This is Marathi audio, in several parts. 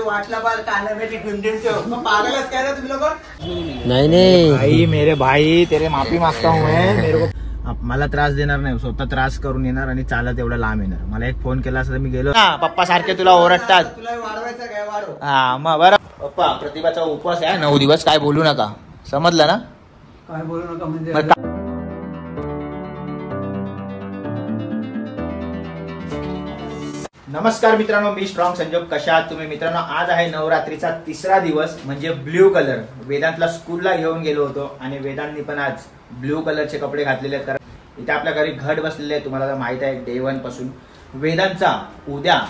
वाटला बाल कानामेटी पागलच काय ना तुम्ही लोक। नहीं भाई मेरे भाई तेरे माफी मागता हूँ मैं। मेरे को मला त्रास देणार नाही, स्वतः त्रास करून येणार आणि चालत एवढा लांब येणार। मला एक फोन केला असता मी गेलो ना। पप्पा सारखे तुला ओरडतात, तुला वाढवायचं काय वाढव। हा मग बरं पप्पा, प्रतिभाचा उपवास आहे 9 दिवस, काय बोलू नका, समजलं ना? काय बोलू नका म्हणजे नमस्कार मित्रांनो, मी स्ट्रॉंग संजोग। कशा आहात तुम्ही मित्रांनो? आज आहे नवरात्रीचा तिसरा दिवस म्हणजे ब्ल्यू कलर। वेदांतला स्कूलला घेऊन गेलो होतो आणि वेदांतनी पण आज ब्ल्यू कलरचे कपडे घातलेले आहेत। कारण इथे आपल्या घरी घट बसलेले आहे, तुम्हाला तर माहित आहे डे 1 पासून। वेदांतचा उद्या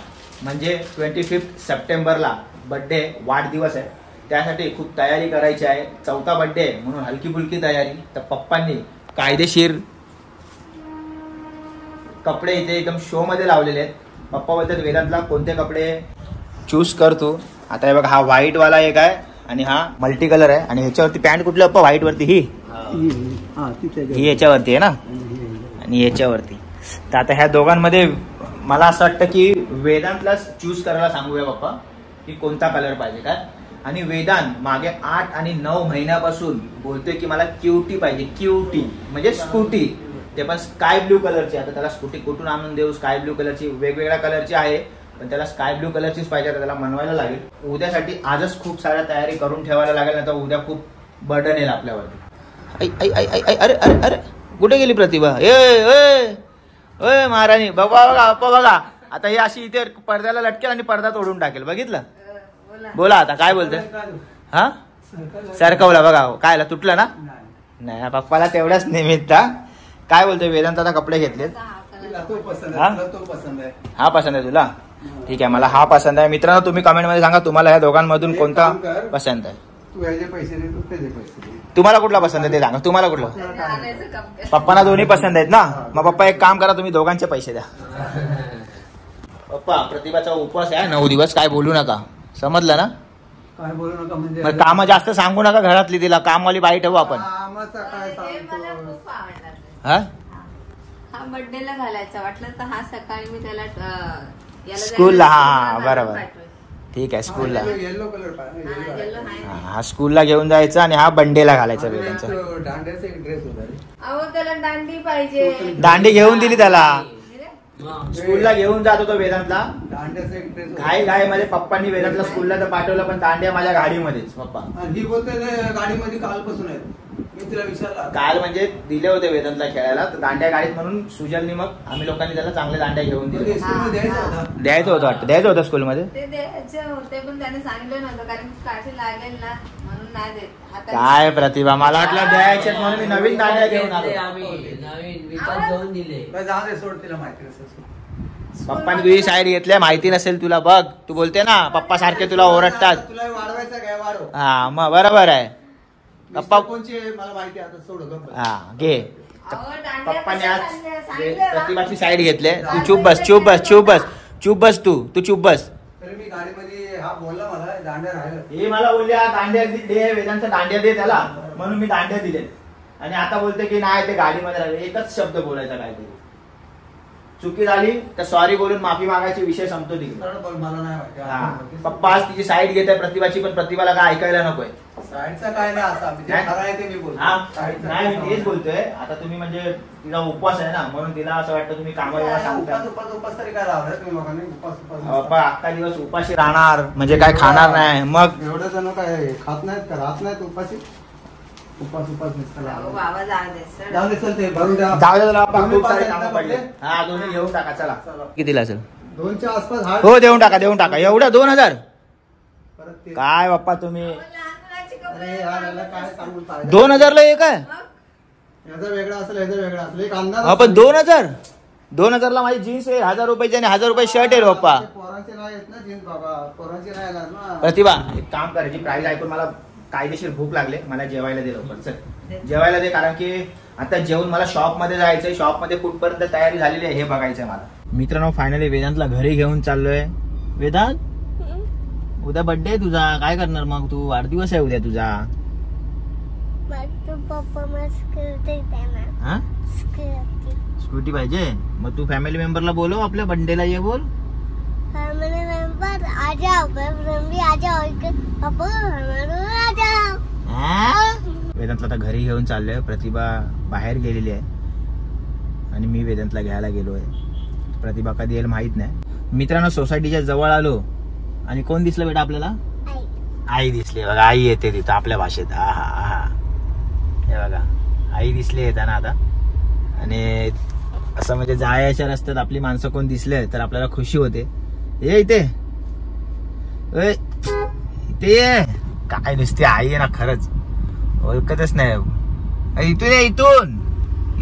म्हणजे 25 सप्टेंबरला बर्थडे वाढदिवस आहे, त्यासाठी खूप तयारी करायची आहे। 4था बर्थडे म्हणून हलकी फुलकी तयारी। तर पप्पांनी कायदेशीर कपडे इथे एकदम शो मध्ये लावलेले आहेत। पप्पा बोलतात वेदांतला कोणते कपडे चूज करतो। आता हे बघा, हा व्हाईट वाला एक आहे आणि हा मल्टी कलर आहे। आणि ह्याच्यावरती पॅन्ट कुठली पप्पा? व्हाईट वरती ही याच्यावरती आहे ना, आणि याच्यावरती। तर आता ह्या दोघांमध्ये मला असं वाटतं की वेदांतलाच चूज करायला सांगूया पप्पा की कोणता कलर पाहिजे काय। आणि वेदांत मागे 8 आणि 9 महिन्यापासून बोलतोय की मला क्यूटी पाहिजे, क्यूटी म्हणजे स्कूटी, ते पण स्काय ब्ल्यू कलरची। आता त्याला स्कूटी कुठून आणून देऊ? स्काय ब्ल्यू कलरची वेगवेगळ्या कलरची आहे, पण त्याला स्काय ब्ल्यू कलरचीच पाहिजे। त्याला बनवायला लागेल उद्यासाठी, आजच खूप साऱ्या तयारी करून ठेवायला लागेल, नाही तर उद्या खूप बर्डन येईल आपल्यावरती। अरे अरे अरे कुठे गेली प्रतिभा? ए महाराणी, बघा बघा अप्पा बघा, आता ही अशी इथे पडद्याला लटकेल आणि पडदा तोडून टाकेल, बघितलं? बोला आता काय बोलते? हा सरकवला बघा, काय तुटलं ना? नाही पप्पाला तेवढ्याच निमित्त। काय बोलतोय वेदांत? आता कपडे घेतलेत, हा पसंत आहे तुला? ठीक आहे, मला हा पसंत आहे। मित्रांनो तुम्ही कमेंट मध्ये सांगा तुम्हाला ह्या दोघांमधून कोणता पसंत आहे। तुम्हाला कुठला पसंत आहे ते सांगा, तुम्हाला कुठला? पप्पांना दोन्ही पसंत आहेत ना? मग पप्पा एक काम करा, तुम्ही दोघांचे पैसे द्या। पप्पा प्रतिभाचा उपवास आहे 9 दिवस, काय बोलू नका, समजलं ना? काय बोलू नका म्हणजे काम जास्त सांगू नका घरातली, तिला कामवाली बाई ठेवू आपण। हा बर्थडेला घालायचा वाटलं तर हा सकाळी मी त्याला स्कूलला, हा बरोबर, ठीक आहे स्कूलला, येलो कलर हा स्कूलला घेऊन जायचं आणि हा बर्थडेला घालायचा वेदांचा। दांड्याचा एक ड्रेस होता रे, अहो त्याला दांडी पाहिजे, दांडी घेऊन दिली त्याला, स्कूलला घेऊन जात होतो वेदांतला। दांड्याचा एक ड्रेस घाई मध्ये पप्पांनी वेदांतला स्कूलला तर पाठवलं, पण दांड्या माझ्या गाडीमध्येच पप्पा। ही बोलते गाडीमध्ये कालपासून आहे, मी तिला विचारला काल म्हणजे दिले होते वेदांतला खेळायला, तर दांड्या गाडीत म्हणून सुजलनी मग आम्ही लोकांनी त्याला चांगले दांड्या घेऊन दिले। द्यायचं होतं वाटतं, द्यायचं होतं स्कूलमध्ये, ते द्यायचे होते पण त्याने सांगितलं नव्हतं कारण काठी लागेल ना म्हणून नाही देत। काय प्रतिभा, मला वाटलं द्यायचे म्हणून मी नवीन दांड्या घेऊन आलो। सोड तिला माहिती पप्पांनी तुझी साईड घेतल्या, माहिती नसेल तुला, बघ तू बोलते ना पप्पा सारखे तुला ओरडतात, तुला वाढवायचं काय वाढव। हा मग बरोबर आहे पप्पा कोणची मला माहिती आता सोड गप्प। हा घे, पप्पाने आज सांगितलं प्रतिभाची साईड घेतले। तू चुप बस चुप बस चुप बस चुप बस, तू चुप बस। तरी मी गाडीमध्ये हा बोलला मला दांड्या राहिलं, हे मला बोलले दांड्या दे, वेदांचा दांड्या दे त्याला, म्हणून मी दांड्या दिले। आणि आता बोलते की नाही ते गाडीमध्ये राहिले, एकच शब्द बोलायचा काहीतरी, चुकी झाली तर सॉरी बोलून माफी मागायची, विषय संपतो तिकडे। मला नाही माहिती पप्पा आज तिची साईड घेत आहे प्रतिभाची, पण प्रतिभाला काय ऐकायला नकोय। साईडचा काय नाही असा मी बोलतो, नाही मी तेच बोलतोय। आता तुम्ही म्हणजे तिचा उपवास आहे ना, म्हणून तिला असं वाटतं तुम्ही कामाला सांगता। उपास तरी काय लावलं तुम्ही लोकांनी? पप्पा अख्खा दिवस उपाशी राहणार म्हणजे काय खाणार नाही, मग एवढं जण काय खात नाहीत का, राहत नाहीत उपाशी? उपास बाबा जाऊ दे, चल ते भरून द्या, जाऊ द्या खूप सारे कामं पडले। हा दोन्ही घेऊन टाका, चला कितीला असेल? 2च्या आसपास। हो देऊन टाका एवढं 2000 काय बाप्पा तुम्ही? अरे यार याला काय सांगून 2000ला एक आहे, याचा वेगळा असेल याचा वेगळा असेल, एक अंदाज। हा पण 2000ला माझी जीन्स आहे 1000 रुपयाची आणि 1000 रुपये शर्ट आहे बाप्पा। पोरांचे नाही येत ना जीन्स बाबा, पोरांचे नाही येणार ना। प्रतिभा एक काम करायची, प्राइस ऐकून मला कायदेशीर भूक लागले, मला जेवायला दे लवकर, चल जेवायला दे, कारण की आता जेवून मला शॉप मध्ये जायचंय, शॉप मध्ये कुठपर्यंत तयारी झालेली आहे हे बघायचंय मला। मित्रांनो फायनली वेदांतला घरी घेऊन चाललोय। वेदांत उद्या बर्थडे आहे तुझा, काय करणार मग तू? वाढदिवस आहे उद्या तुझा, हा स्कूटी पाहिजे, मग तू फॅमिली मेंबरला बोलव, आपल्या बंडेला ये बोल. फैमिली मेंबर आ जाओ, भी आ जाओ, पापा आ जाओ. वेदांतला आता घरी घेऊन चाललोय. प्रतिभा बाहेर गेलेली आहे आणि मी वेदांतला घ्यायला गेलोय. प्रतिभा कधी येईल माहित नाही. मित्रांनो सोसायटीच्या जवळ आलो आणि कोण दिसलं बेटा आपल्याला? आई दिसली बघा. आई येते तिथं आपल्या भाषेत. आहा हे बघा आई दिसली येताना आता. आणि असं म्हणजे जायच्या रस्त्यात आपली माणसं कोण दिसले तर आपल्याला खुशी होते. ये इथे इथे ये. काय नुसती आई आहे ना खरंच, ओळखतच नाही. इथून ये,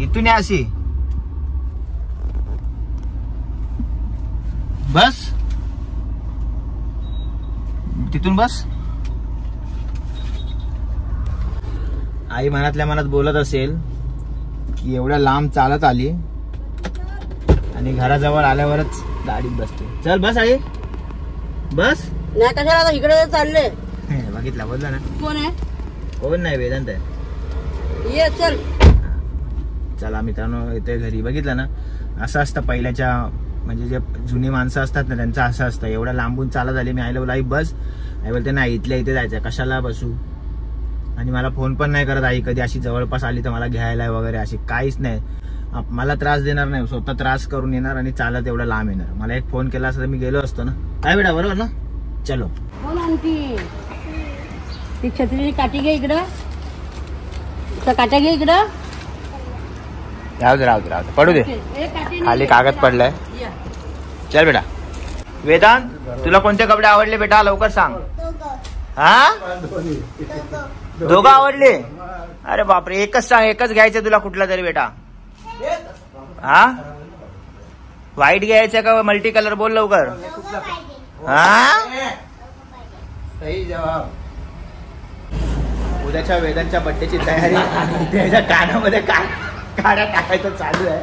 इथून ये अशी बस, तिथून बस. आई मनातल्या मनात बोलत असेल की एवढ्या लांब चालत आली आणि घराजवळ आल्यावरच गाडीत बसते. चल बस आई बस. नाही कशाला इकडे चालले. बघितलं बोलला ना. कोण आहे? कोण नाही वेदांत आहे. ये चल. चला मित्रांनो येतोय घरी. बघितलं ना असं असतं पहिल्याच्या म्हणजे जे जुनी माणसं असतात ना त्यांचं असं असतं. एवढ्या लांबून चालत आली. मी आईला बोला आई बस. आई बोलते नाही इथल्या इथे जायचं, कशाला बसू. आणि मला फोन पण नाही करत आई कधी अशी जवळपास आली तर मला घ्यायला वगैरे अशी काहीच नाही. मला त्रास देणार नाही, स्वतः त्रास करून येणार आणि चालत एवढा लांब येणार. मला एक फोन केला असता तर मी गेलो असतो ना. काय बेटा बरोबर ना. चलो कोण आणखी ती छत्रीची काठी घे इकडं, काट्या घे इकडं. राहू दे पडू दे. खाली कागद पडलाय. चल बेटा. वेदांत तुला कोणते कपडे आवडले बेटा लवकर सांग. हा दोघं आवडले. अरे बापरे एकच सांग, एकच घ्यायचं तुला कुठला तरी बेटा. हा व्हाईट घ्यायचं का मल्टी कलर बोल लवकर. हा सही जवाब. उद्याच्या वेदांच्या बड्डेची तयारी आणि त्याच्या कानामध्ये काड्या टाकायचं चालू आहे.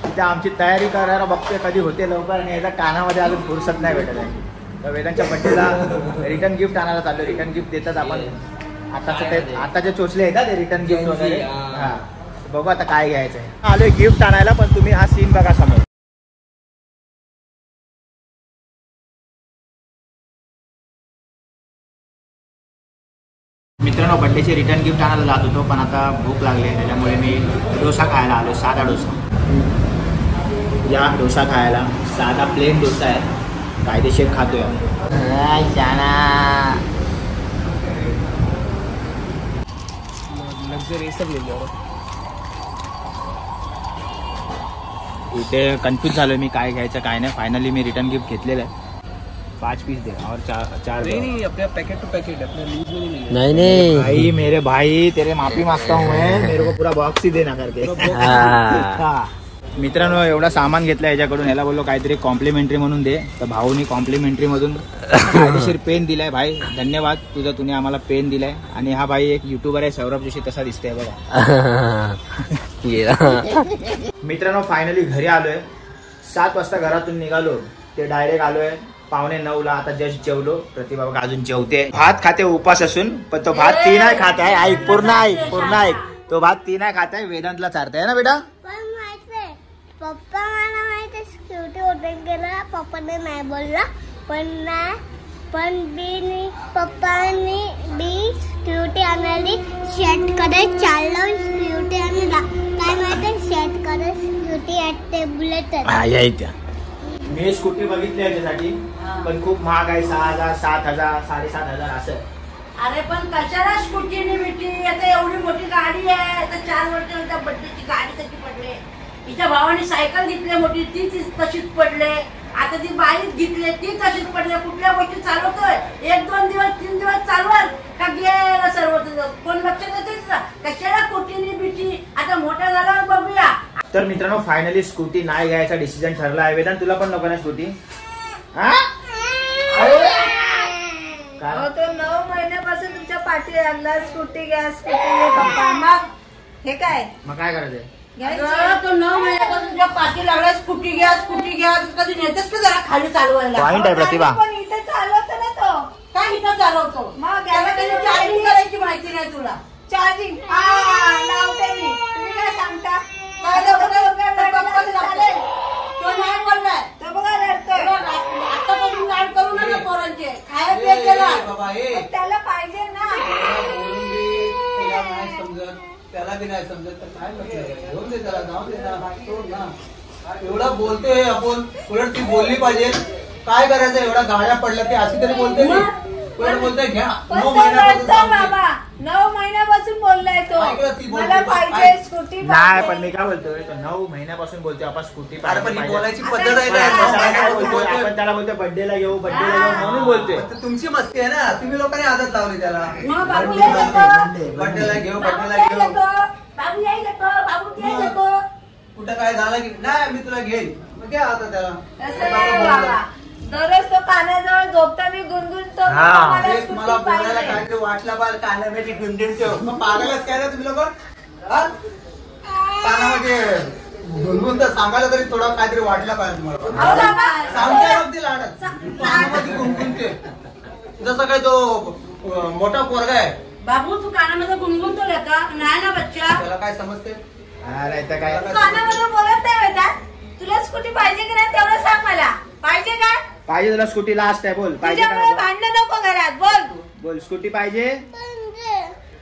तिथे आमची तयारी करायला बघतोय कधी होते लवकर आणि याच्या कानामध्ये अजून फुरसत नाही भेटत आहे. तर वेदांच्या बड्डेला रिटर्न गिफ्ट आणायला चालू. रिटर्न गिफ्ट देतात आपण. आता जे चोचले आहेत ना ते रिटर्न गिफ्ट वगैरे. हा बघू आता काय घ्यायचं आहे. आलोय गिफ्ट आणायला पण तुम्ही हा सीन बघा समोर. मित्रांनो बड्डेचे रिटर्न गिफ्ट आणायला जात होतो पण आता भूक लागली आहे त्याच्यामुळे मी डोसा खायला आलो. साधा डोसा. या डोसा खायला. साधा प्लेन डोसा आहे. कायदेशीर खातोय. इथे कन्फ्यूज झालोय मी काय घ्यायचं काय नाही. फायनली मी रिटर्न गिफ्ट घेतलेलं आहे. 5 पीस दे और 4 नहीं अपने पैकेट टू पैकेट अपने लूज में नहीं. नहीं भाई मेरे भाई तेरे माफी मागता हूँ मैं. मेरे को पूरा बॉक्स ही देना करके. मित्रांनो एवढा सामान घेतला याच्याकडून. याला बोललो काहीतरी कॉम्प्लिमेंटरी म्हणून दे. तर भाऊनी कॉम्प्लिमेंटरी मधून कायदेशीर पेन दिलाय. भाई धन्यवाद तुझा. तुम्ही आम्हाला पेन दिलाय. आणि हा भाई एक युट्यूबर आहे सौरभ जोशी तसा दिसतोय बघा. मित्रांनो फायनली घरी आलोय. 7 वाजता घरातून निघालो ते डायरेक्ट आलोय 8:45 ला. आता जस्ट जेवलो. प्रतिभा बघा अजून जेवते. भात खाते उपास असून पण तो भात ती नाही खात आहे. ऐक पूर्ण ऐक. तो भात ती नाही खात आहे. वेदांतला चारताय ना बेटा. पप्पा मला माहिती आहे स्कूटी ऑर्डर केला. पप्पाने नाही बोलला पण पप्पानी बी स्कूटी आणायला सेट करायला चाललो. स्कूटी आणायला काय माहिती सेट करायला स्कूटी येते बुलेट. यायच्या मी स्कूटी बघितली याच्यासाठी पण खूप महाग आहे. 6,000 7,000 7,500 असं. अरे पण कशाला स्कूटीने भेटी. आता एवढी मोठी गाडी आहे. आता 4 वर्षांच्या बड्डेची गाडी कशी पडले. तिच्या भावाने सायकल घेतली मोठी ती तशीच पडले. आता ती बाईक घेतली ती तशीच पडले. कुठल्या गोष्टी चालवतोय 1-2 दिवस 3 दिवस चालवाल का गेला सर्व. कोण लक्ष देतेच ना. कशाला कुठीने बिटी. आता मोठा झाल्यावर बघूया. तर मित्रांनो फायनली स्कूटी नाही घ्यायचा डिसिजन ठरला आहे. वेदांत तुला पण नको ना स्कूटी. तो 9 महिन्यापासून तुमच्या पाठी लागला स्कूटी घ्या पप्पा. मग हे काय मग काय करायचंय. तो 9 महिन्यापासून तुझ्या पाठी लागला स्कूटी घ्या कधी नेतेस का जरा खाली चालवायला. पॉइंट आहे प्रतिभा. पण इथे चालवतो ना तो. काय इथं चालवतो. मग त्याला काही चार्जिंग करायची माहिती नाही तुला. चार्जिंग लावते मी. तुम्ही काय सांगता? तो नाही बोललाय. तो बघा रडतोय. आतापासून लाड करू नका पोरांचे. खायला पिया केला. बाबा हे पण त्याला पाहिजे ना. बोलून दे, त्याला नाही समजत, त्याला बी नाही समजत तर काय म्हटलं घेऊन दे त्याला, जाऊ दे ना, सोड ना. एवढा बोलतोय आपण, उलट ती बोलली पाहिजे. काय करायचं, एवढा गाड्या पडल्या ते अशी तरी बोलते ती. उलट बोलते घ्या. पण 9 तो महिन्यापासून रडतो सांगते. बाबा. 9 महिन्यापासून बोललाय तो. ऐकलं ती बोलते. मला पाहिजे स्कूटी नाही पण मी काय बोलतोय तो 9 महिन्यापासून बोलतोय आपण स्कूटी अरे पण ही बोलायची पद्धत आहे पण ना. आपण काय बोलतोय, आपण त्याला बोलतोय बर्थडेला घेऊ म्हणून बोलतोय. पण ते तुमची मस्ती आहे ना, तुम्ही लोकांनी आदत लावली त्याला. मग बाबू येईल येतो. बड्डेला घेऊ, बाबू बड्डेला येईल घेऊ. येतो. बाबू येईल येतो. बाबू येईल येतो. कुठं काय झालं की नाही मी तुला घेईन, मग घ्या आता त्याला. असं नाही बाबा. दररोज तो कानाजवळ झोपताना गुणगुणतो हा. मला तेच स्कूटी मला बोलायला पाहिजे. काहीतरी वाटलं पाहिजे, कानामध्ये गुंडीन ठेव. मग पागलच काय ना तुम्ही लोक. कानामध्ये गुणगुण तर सांगायला तरी थोडा काहीतरी वाटलं पाहिजे तुम्हाला. अहो बाबा. सांगते मग ती लाडत कानामध्ये गुणगुणते जसं काय तो मोठा पोरगा आहे. बाबू तू कानामध्ये गुणगुणतो का? नाही ना बच्चा. त्याला काय समजते. नाही तर काय कानामध्ये बोलत नाही बेटा. तुला स्कूटी पाहिजे की नाही तेवढं सांग मला. पाहिजे काय? पाहिजे तुला स्कूटी लास्ट आहे बोल पाहिजे तुझ्यामुळे का भांडण नको घरात. बोल. बोल स्कूटी पाहिजे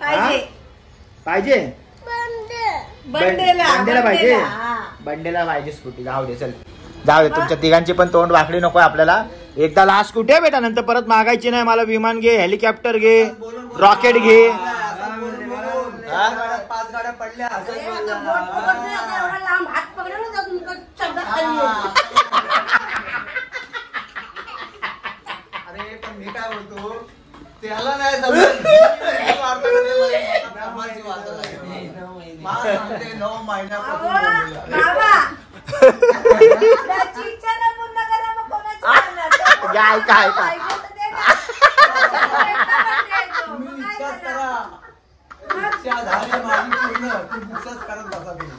पाहिजे. पाहिजे बंडेला बंडेला पाहिजे हा. बंडेला पाहिजे स्कूटी. जाऊ दे चल जाऊ दे तुमच्या तिघांची पण तोंड वाकडी नको आपल्याला. एकदा लास्ट स्कूटी आहे बेटा नंतर परत मागायची नाही. मला विमान घे हेलिकॉप्टर घे रॉकेट घे. असं बोलून बोलून 5 गाड्या पडल्या असं अरे आता बोट पकडलं नाही, आता एवढा लांब हात पकडला ना तुमचा शब्दात खाली येईल. अरे पण मी काय बोलतो त्याला नाही समजत. मला सांगते 9 महिन्यापासून बोललेलं. बाबा. त्याची इच्छा ना पूर्ण करा मग कोणाची करणार? तो काय काय काय पाहिजे तर दे ना. तुम्ही इच्छाच करा. इच्छा झाली माझी पूर्ण, ती इच्छाच करत बसा तुम्ही.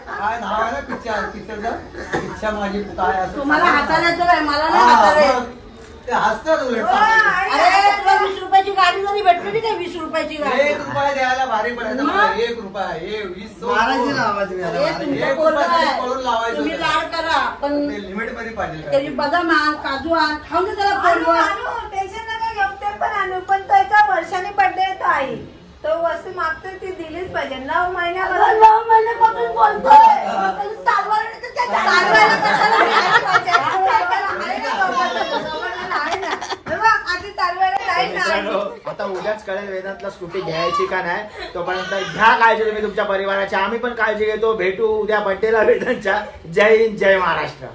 काय नाव आहे ना पिक्चरचं, इच्छा माझी काय असं. तुम्हाला हाताला येतो काय? मला नाही हा, हाताला येत. मग ते हसतात उलट. अरे तुला 20 रुपयाची गाडी जरी भेटली काय 20 रुपयाची गाडी 1 रुपया द्यायला भारी पडायचं मला. 1 रुपया हे 20 अरे तुमचं पोरगं आहे. तुम्ही लाड करा पण लिमिट मध्ये पाहिजे त्याची बदाम आण काजू आण खाऊन दे त्याला पोरगं. आणू टेन्शन नका घेऊ. ते पण आणू. पण त्याच्या वर्षाने बर्थडे येतो आई. तो वस्तू मागतोय ती दिलीच पाहिजे. 9 महिन्यापासून 9 महिन्यापासून बोलतोय. मग त्याला चालवायला नाही तर काय चालवायला चालवायला कशाला मिळायला पाहिजे? आहे आहे ना दोघांना आहे ना. हे बघ, आधी चालवायला नाही ना. मित्रांनो आता उद्याच कळेल वेदांतला स्कूटी घ्यायची का नाही. तोपर्यंत घ्या काळजी तुम्ही तुमच्या परिवाराची. आम्ही पण काळजी घेतो. भेटू उद्या बर्थडेला वेदांच्या. जय हिंद जय महाराष्ट्र.